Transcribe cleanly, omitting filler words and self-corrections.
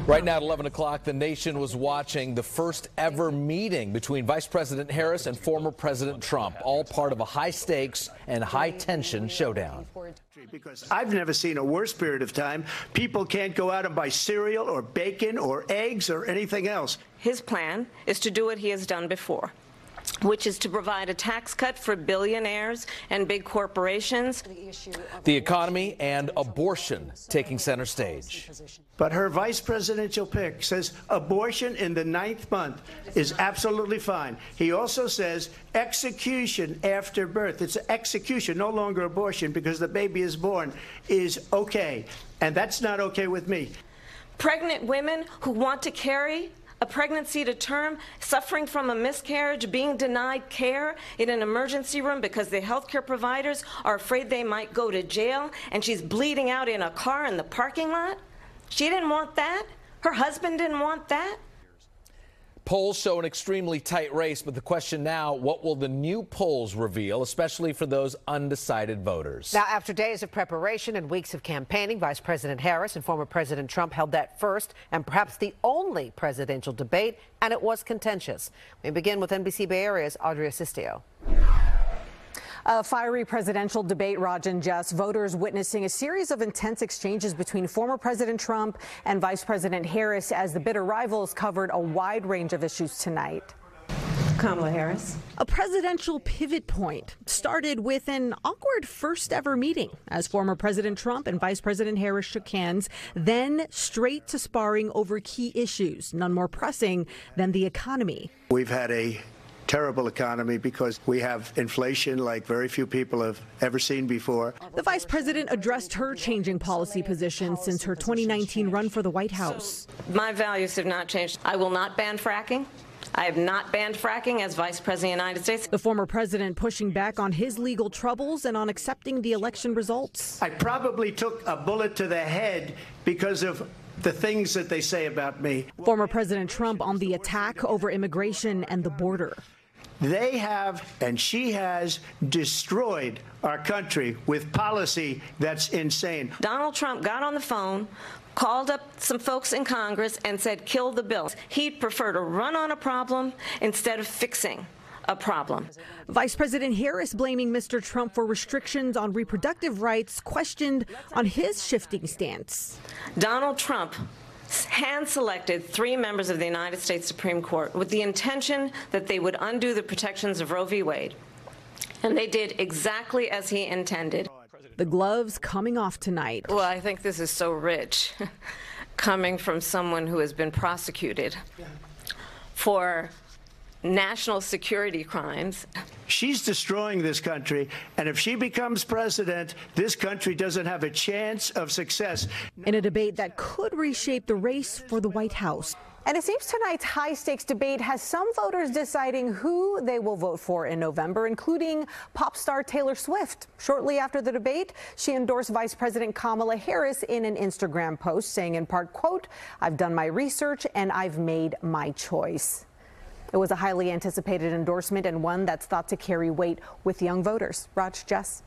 Right now at 11 o'clock, the nation was watching the first ever meeting between Vice President Harris and former President Trump, all part of a high-stakes and high-tension showdown. Because I've never seen a worse period of time. People can't go out and buy cereal or bacon or eggs or anything else. His plan is to do what he has done before, which is to provide a tax cut for billionaires and big corporations. The economy and abortion taking center stage. But her vice presidential pick says abortion in the 9th month is absolutely fine. He also says execution after birth. It's execution, no longer abortion, because the baby is born, is okay. And that's not okay with me. Pregnant women who want to carry a pregnancy to term, suffering from a miscarriage, being denied care in an emergency room because the healthcare providers are afraid they might go to jail, and she's bleeding out in a car in the parking lot. She didn't want that. Her husband didn't want that. Polls show an extremely tight race, but the question now, what will the new polls reveal, especially for those undecided voters? Now, after days of preparation and weeks of campaigning, Vice President Harris and former President Trump held that first and perhaps the only presidential debate, and it was contentious. We begin with NBC Bay Area's Audrey Asistio. A fiery presidential debate, Raj and Jess. Voters witnessing a series of intense exchanges between former President Trump and Vice President Harris as the bitter rivals covered a wide range of issues tonight. Kamala Harris. A presidential pivot point started with an awkward first ever meeting as former President Trump and Vice President Harris shook hands, then straight to sparring over key issues, none more pressing than the economy. We've had a terrible economy because we have inflation like very few people have ever seen before. The vice president addressed her changing policy position since her 2019 run for the White House. My values have not changed. I will not ban fracking. I have not banned fracking as Vice President of the United States. The former president pushing back on his legal troubles and on accepting the election results. I probably took a bullet to the head because of the things that they say about me. Former President Trump on the attack over immigration and the border. They have, and she has, destroyed our country with policy that's insane. Donald Trump got on the phone, called up some folks in Congress and said, kill the bill. He'd prefer to run on a problem instead of fixing a problem. Vice President Harris blaming Mr. Trump for restrictions on reproductive rights, questioned on his shifting stance. Donald Trump hand-selected 3 members of the United States Supreme Court with the intention that they would undo the protections of Roe v. Wade. And they did exactly as he intended. The gloves coming off tonight. Well, I think this is so rich, coming from someone who has been prosecuted for national security crimes. She's destroying this country, and if she becomes president, this country doesn't have a chance of success. In a debate that could reshape the race for the White House. And it seems tonight's high-stakes debate has some voters deciding who they will vote for in November, including pop star Taylor Swift. Shortly after the debate, she endorsed Vice President Kamala Harris in an Instagram post, saying in part, quote, "I've done my research and I've made my choice." It was a highly anticipated endorsement and one that's thought to carry weight with young voters. Raj, Jess.